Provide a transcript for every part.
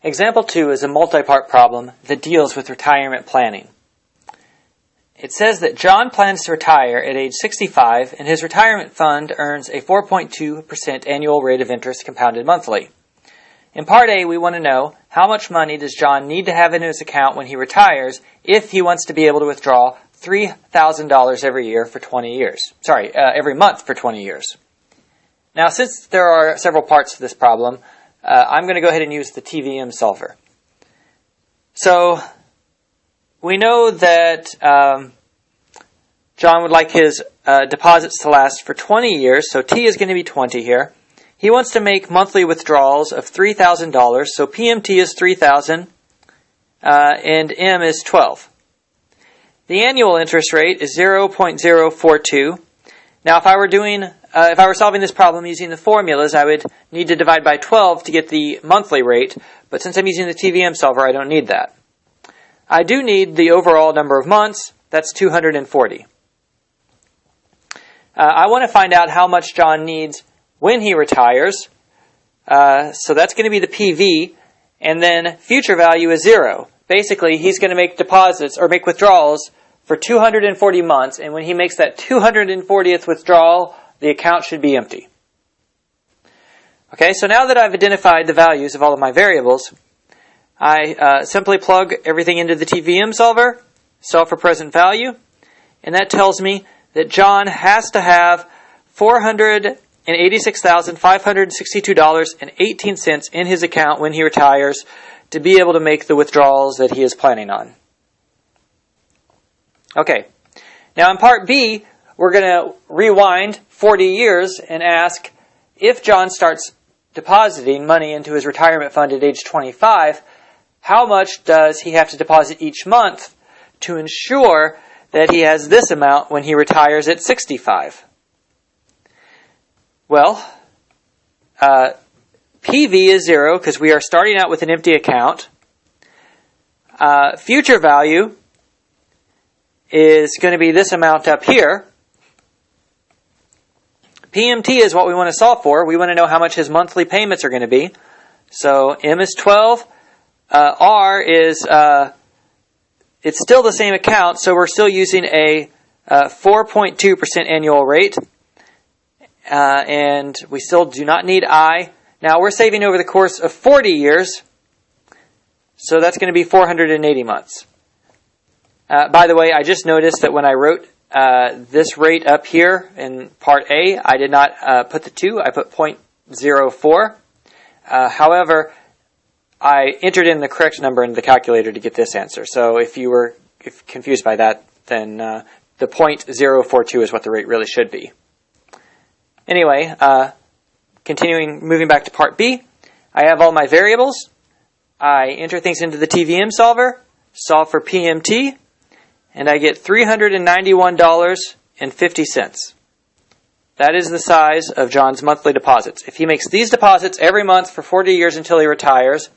Example 2 is a multi-part problem that deals with retirement planning. It says that John plans to retire at age 65 and his retirement fund earns a 4.2% annual rate of interest compounded monthly. In Part A, we want to know how much money does John need to have in his account when he retires if he wants to be able to withdraw $3,000 every year for 20 years. Every month for 20 years. Now, since there are several parts to this problem, I'm going to go ahead and use the TVM solver. So, we know that John would like his deposits to last for 20 years, so T is going to be 20 here. He wants to make monthly withdrawals of $3,000, so PMT is $3,000 and M is 12. The annual interest rate is 0.042. Now, if I were solving this problem using the formulas, I would need to divide by 12 to get the monthly rate, but since I'm using the TVM solver, I don't need that. I do need the overall number of months. That's 240. I want to find out how much John needs when he retires. So that's going to be the PV, and then future value is 0. Basically, he's going to make deposits or make withdrawals for 240 months, and when he makes that 240th withdrawal, the account should be empty. Okay, so now that I've identified the values of all of my variables, I simply plug everything into the TVM solver, solve for present value, and that tells me that John has to have $486,562.18 in his account when he retires to be able to make the withdrawals that he is planning on. Okay, now in Part B, we're going to rewind 40 years and ask, if John starts depositing money into his retirement fund at age 25, how much does he have to deposit each month to ensure that he has this amount when he retires at 65? Well, PV is 0 because we are starting out with an empty account. Future value is going to be this amount up here. PMT is what we want to solve for. We want to know how much his monthly payments are going to be. So M is 12. R is, it's still the same account, so we're still using a 4.2% annual rate. And we still do not need I. Now we're saving over the course of 40 years, so that's going to be 480 months. By the way, I just noticed that when I wrote this rate up here in Part A, I did not put the 2, I put 0.04. However, I entered in the correct number into the calculator to get this answer. So if you were confused by that, then the 0.042 is what the rate really should be. Anyway, moving back to Part B, I have all my variables. I enter things into the TVM solver, solve for PMT, and I get $391.50. That is the size of John's monthly deposits. If he makes these deposits every month for 40 years until he retires,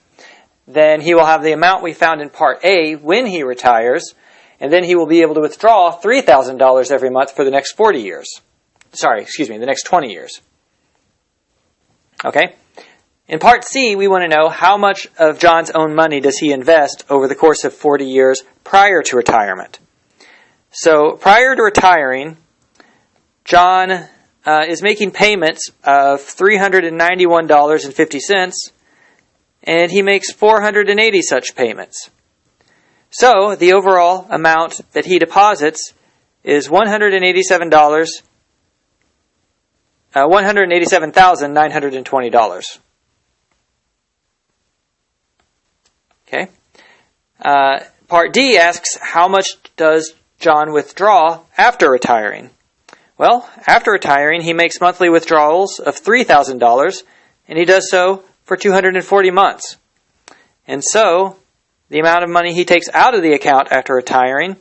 then he will have the amount we found in Part A when he retires, and then he will be able to withdraw $3,000 every month for the next 40 years. The next 20 years. Okay? In Part C, we want to know how much of John's own money does he invest over the course of 40 years prior to retirement. So, prior to retiring, John is making payments of $391.50, and he makes 480 such payments. So, the overall amount that he deposits is $187,920. Okay. Part D asks, how much does John withdraw after retiring? Well, after retiring, he makes monthly withdrawals of $3,000, and he does so for 240 months. And so, the amount of money he takes out of the account after retiring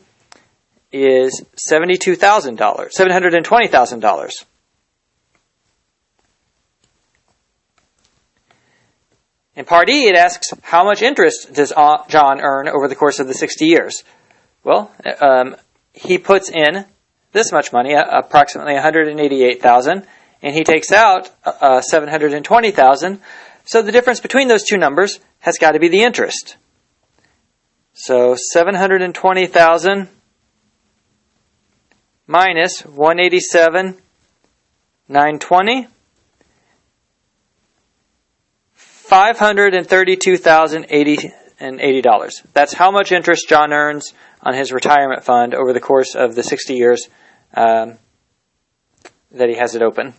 is $720,000. In Part E, it asks, how much interest does John earn over the course of the 60 years? Well, he puts in this much money, approximately $188,000, and he takes out $720,000. So the difference between those two numbers has got to be the interest. So 720,000 minus 187,920, $532,080. That's how much interest John earns on his retirement fund over the course of the 60 years that he has it open.